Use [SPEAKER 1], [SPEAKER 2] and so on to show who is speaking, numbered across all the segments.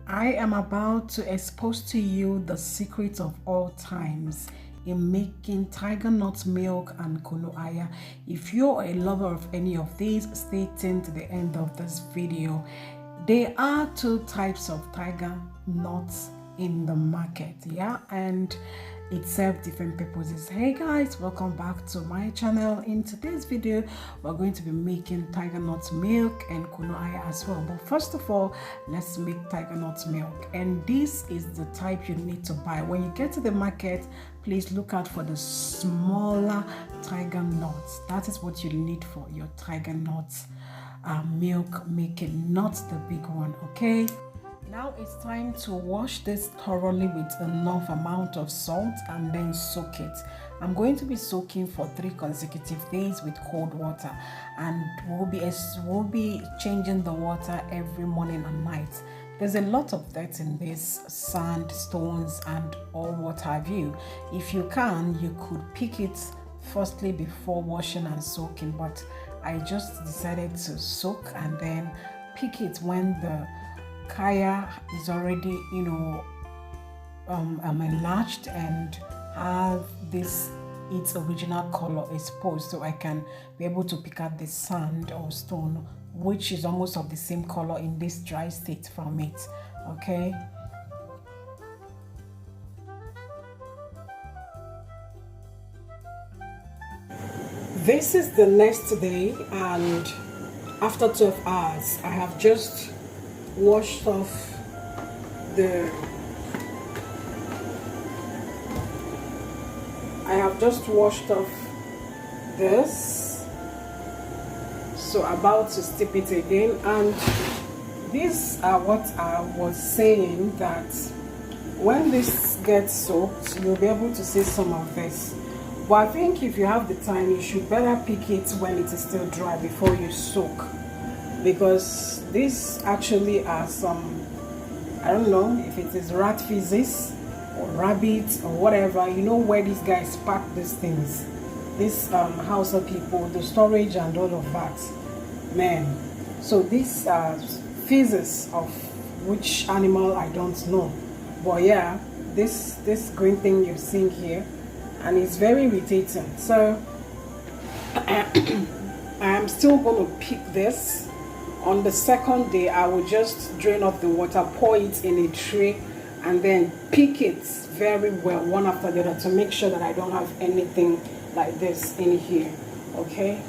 [SPEAKER 1] I am about to expose to you the secret of all times in making tiger nut milk and kunu aya. If you're a lover of any of these, stay tuned to the end of this video. There are two types of tiger nuts in the market, yeah, and it serves different purposes. Hey guys, welcome back to my channel. In today's video we're going to be making tiger nut milk and kunu aya as well, but first of all, let's make tiger nut milk. And this is the type you need to buy when you get to the market. Please look out for the smaller tiger nuts. That is what you need for your tiger nuts milk making, not the big one. Okay, now it's time to wash this thoroughly with enough amount of salt and then soak it. I'm going to be soaking for 3 consecutive days with cold water, and we'll be changing the water every morning and night. There's a lot of dirt in this, sand, stones, and all what have you. If you can, you could pick it firstly before washing and soaking, but I just decided to soak and then pick it when the kaya is already, enlarged and have this its original color exposed, so I can be able to pick out the sand or stone which is almost of the same color in this dry state from it. Okay, this is the next day, and after 12 hours I have just washed off this, so about to steep it again. And these are what I was saying, that when this gets soaked you'll be able to see some of this, but I think if you have the time you should better pick it when it is still dry before you soak, because these actually are some, I don't know if it is rat feces or rabbit or whatever, where these guys pack these things, this Hausa people, the storage and all of that, man. So these are feces of which animal I don't know, but yeah, this green thing you're seeing here, and it's very irritating. So I am still going to pick this. On the second day I will just drain off the water, pour it in a tray, and then pick it very well one after the other to make sure that I don't have anything like this in here. Okay,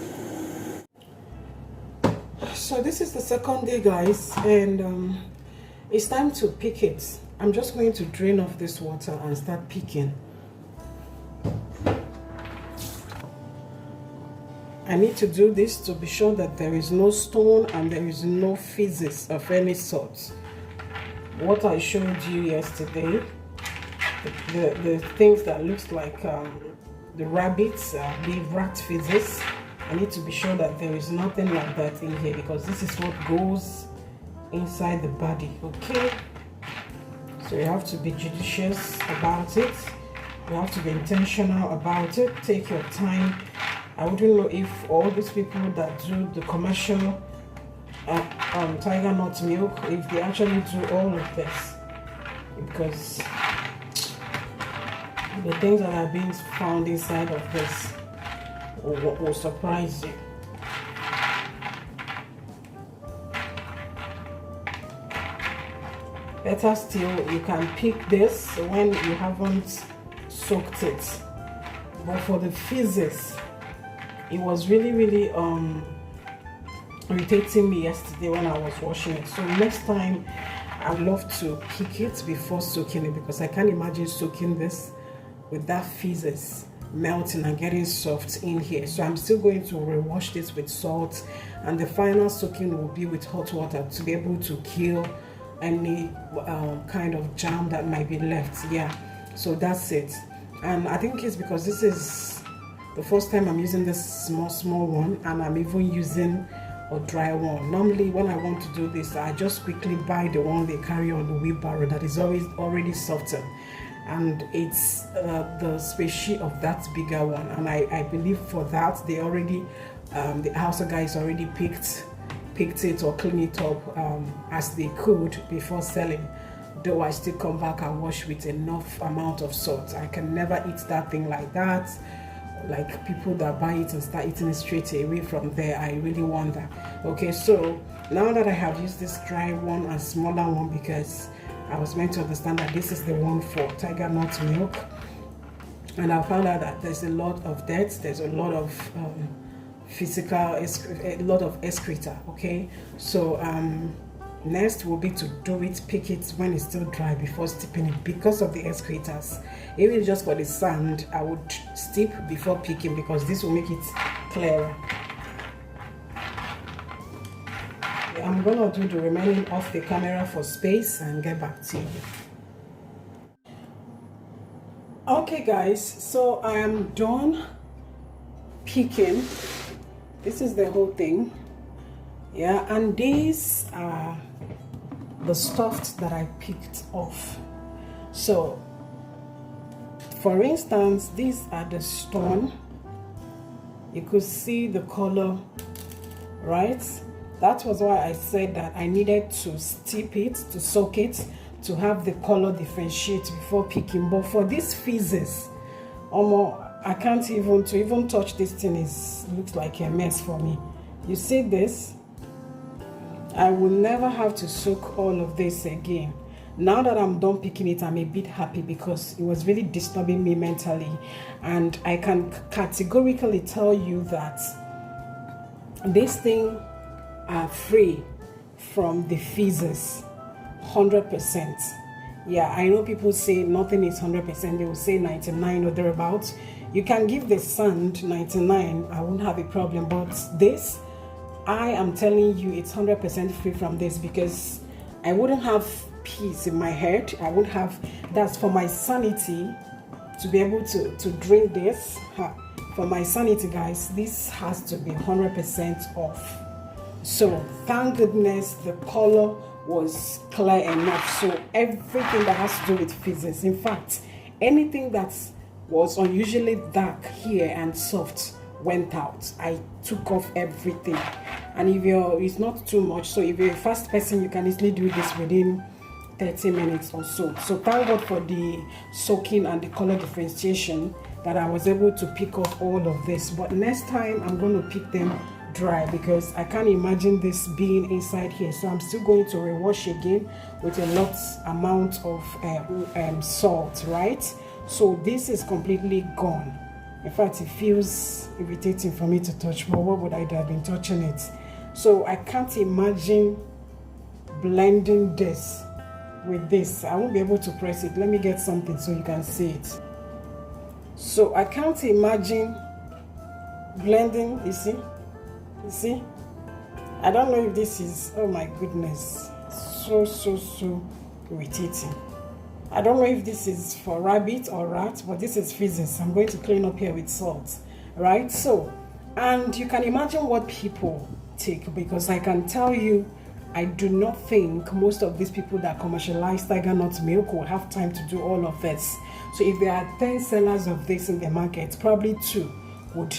[SPEAKER 1] so this is the second day, guys, and it's time to pick it. I'm just going to drain off this water and start picking. I need to do this to be sure that there is no stone and there is no feces of any sort. What I showed you yesterday, the things that looks like the rabbits, the rat feces, I need to be sure that there is nothing like that in here, because this is what goes inside the body. Okay, so you have to be judicious about it, you have to be intentional about it, take your time. I wouldn't know if all these people that do the commercial tiger nut milk, if they actually do all of this, because the things that are being found inside of this will surprise you. Better still, you can pick this when you haven't soaked it. But for the feces, it was really irritating me yesterday when I was washing it. So next time I'd love to pick it before soaking it, because I can't imagine soaking this with that feces melting and getting soft in here. So I'm still going to rewash this with salt, and the final soaking will be with hot water to be able to kill any kind of germ that might be left. Yeah, so that's it. And I think it's because this is the first time I'm using this small one, and I'm even using a dry one. Normally when I want to do this, I just quickly buy the one they carry on the wheelbarrow that is already softened, and it's the species of that bigger one. And I believe for that they already the Hausa guys already picked picked it or cleaned it up as they could before selling. Though I still come back and wash with enough amount of salt. I can never eat that thing like that. Like people that buy it and start eating it straight away from there, I really wonder. Okay, so now that I have used this dry one and smaller one, because I was meant to understand that this is the one for Tigernut milk, and I found out that there's a lot of dirt, there's a lot of a lot of excreta. Okay, so next will be to do it, pick it when it's still dry before steeping it, because of the excretas. Even just for the sand, I would steep before picking, because this will make it clearer. I'm gonna do the remaining off the camera for space and get back to you. Okay guys, so I am done picking. This is the whole thing. Yeah, and these are the stuff that I picked off. So for instance, these are the stone. You could see the color, right? That was why I said that I needed to steep it, to soak it, to have the color differentiate before picking. But for these fizzes, I can't even touch this thing. Looks like a mess for me. You see this? I will never have to soak all of this again. Now that I'm done picking it, I'm a bit happy, because it was really disturbing me mentally. And I can categorically tell you that this thing are free from the fizzes, 100%. Yeah, I know people say nothing is 100%. They will say 99 or thereabouts. You can give the sand 99, I won't have a problem. But this, I am telling you, it's 100% free from this, because I wouldn't have peace in my head. I would have, that's for my sanity, to be able to drink this. For my sanity, guys, this has to be 100% off. So thank goodness the color was clear enough. So everything that has to do with fizzes, in fact, anything that was unusually dark here and soft went out. I took off everything. And if it's not too much, so if you're a fast person, you can easily do this within 30 minutes or so. So thank God for the soaking and the color differentiation, that I was able to pick off all of this. But next time I'm going to pick them dry, because I can't imagine this being inside here. So I'm still going to rewash again with a lot amount of salt, right? So this is completely gone. In fact, it feels irritating for me to touch, but what would I have been touching it? So I can't imagine blending this with this. I won't be able to press it. Let me get something so you can see it. So I can't imagine blending. You see, I don't know if this is, oh my goodness, so irritating. I don't know if this is for rabbit or rat, but this is fizzes. I'm going to clean up here with salt, right? So, and you can imagine what people take, because I can tell you, I do not think most of these people that commercialize Tigernut milk will have time to do all of this. So if there are 10 sellers of this in the market, probably 2 would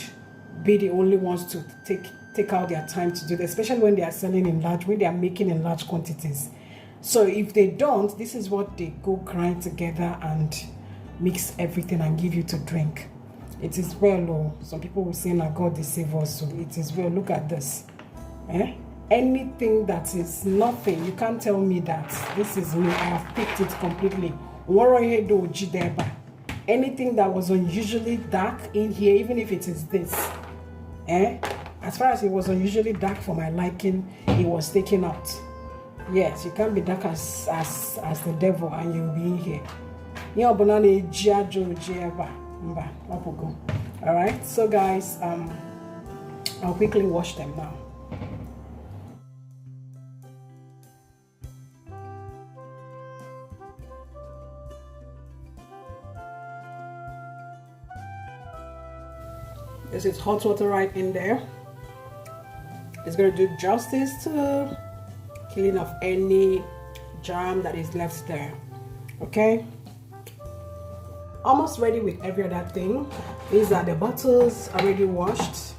[SPEAKER 1] be the only ones to take out their time to do this, especially when they are selling in large, when they are making in large quantities. So if they don't, this is what they go grind together and mix everything and give you to drink. It is well, oh, some people will say, now God, they save us. So it is well. Look at this. Anything that is nothing, you can't tell me that this is me. I have picked it completely. Anything that was unusually dark in here, even if it is this, as far as it was unusually dark for my liking, it was taken out. Yes, you can't be dark as the devil and you'll be in here. Alright, so guys, I'll quickly wash them now. This is hot water right in there. It's going to do justice to clean off any germ that is left there. Okay, almost ready with every other thing. These are the bottles already washed.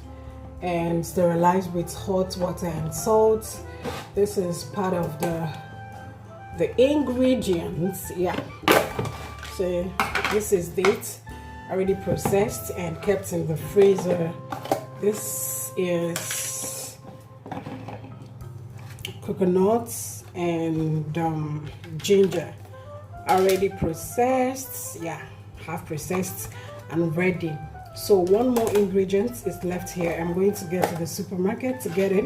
[SPEAKER 1] and sterilize with hot water and salt. This is part of the ingredients. Yeah, so this is date already processed and kept in the freezer. This is coconuts and ginger already processed. Yeah, half processed and ready. So one more ingredient is left here. I'm going to get to the supermarket to get it,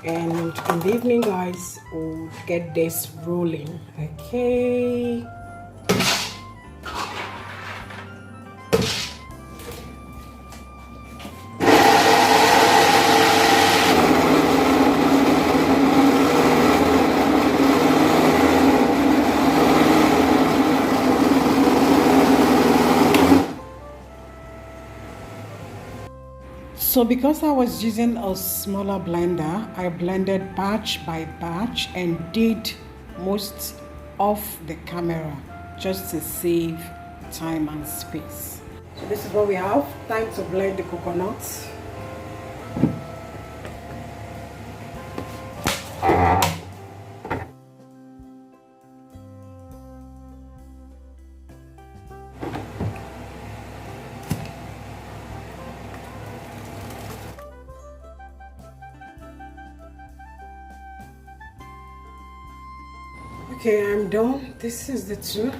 [SPEAKER 1] and in the evening, guys, we'll get this rolling. Okay. So because I was using a smaller blender, I blended batch by batch and did most of the camera just to save time and space. So this is what we have. Time to blend the coconuts. Okay, I'm done. This is the two.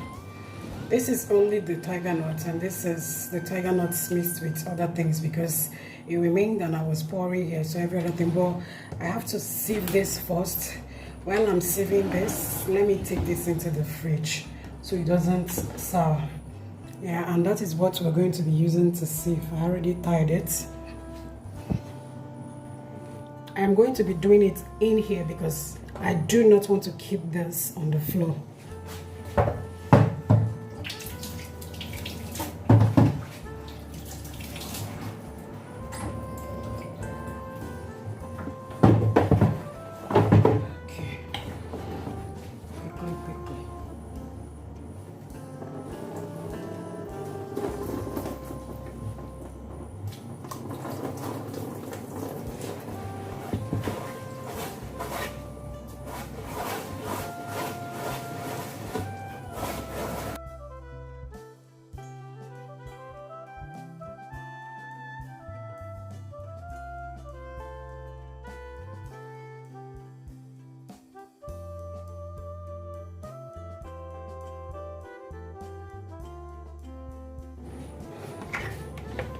[SPEAKER 1] This is only the tiger nut, and this is the tiger nuts mixed with other things because it remained and I was pouring here, so every other thing. But I have to sieve this first. While I'm sieving this, let me take this into the fridge so it doesn't sour. Yeah, and that is what we're going to be using to sieve. I already tied it. I'm going to be doing it in here because I do not want to keep this on the floor. Okay, quickly.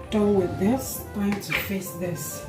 [SPEAKER 1] Done with this, time to face this.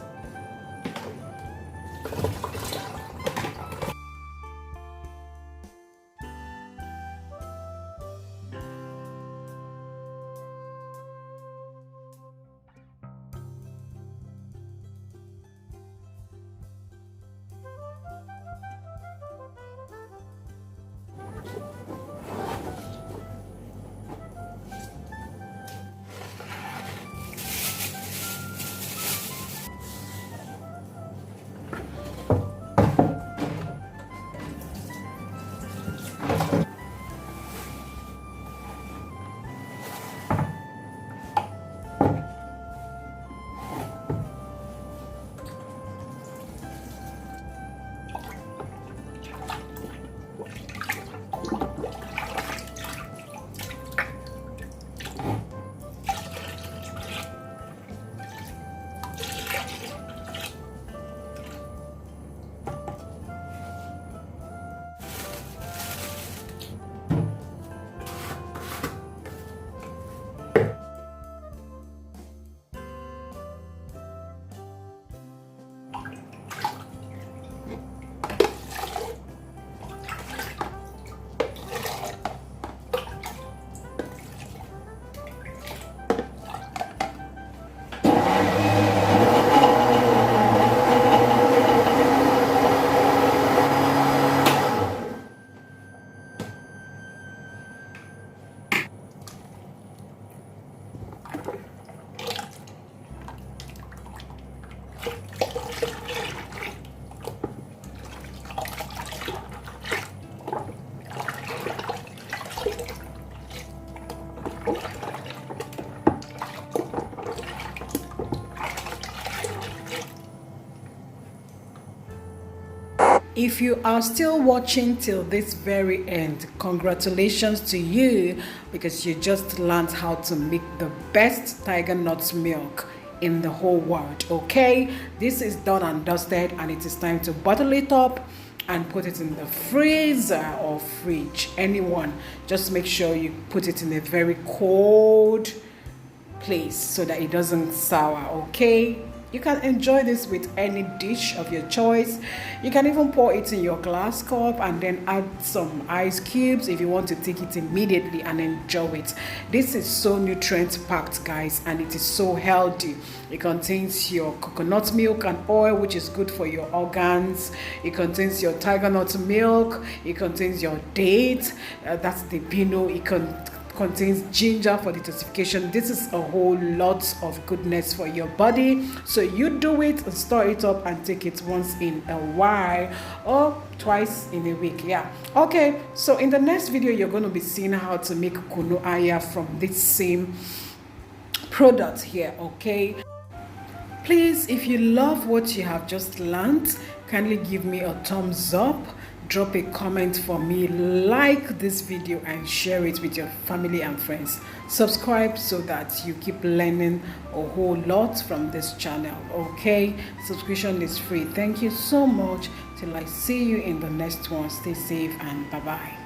[SPEAKER 1] If you are still watching till this very end, congratulations to you, because you just learned how to make the best tiger nut milk in the whole world. Okay, this is done and dusted, and it is time to bottle it up and put it in the freezer or fridge. Anyone, just make sure you put it in a very cold place so that it doesn't sour. Okay, you can enjoy this with any dish of your choice. You can even pour it in your glass cup and then add some ice cubes if you want to take it immediately and enjoy it. This is so nutrient packed, guys, and it is so healthy. It contains your coconut milk and oil, which is good for your organs. It contains your tiger nut milk. It contains your date, that's the vino. It contains ginger for detoxification. This is a whole lot of goodness for your body. So you do it and store it up and take it once in a while or twice in a week. Yeah, okay, so in the next video you're going to be seeing how to make kunu aya from this same product here. Okay, please, if you love what you have just learned, kindly give me a thumbs up, drop a comment for me, like this video and share it with your family and friends. Subscribe so that you keep learning a whole lot from this channel. Okay, subscription is free. Thank you so much. Till I see you in the next one, stay safe and bye bye.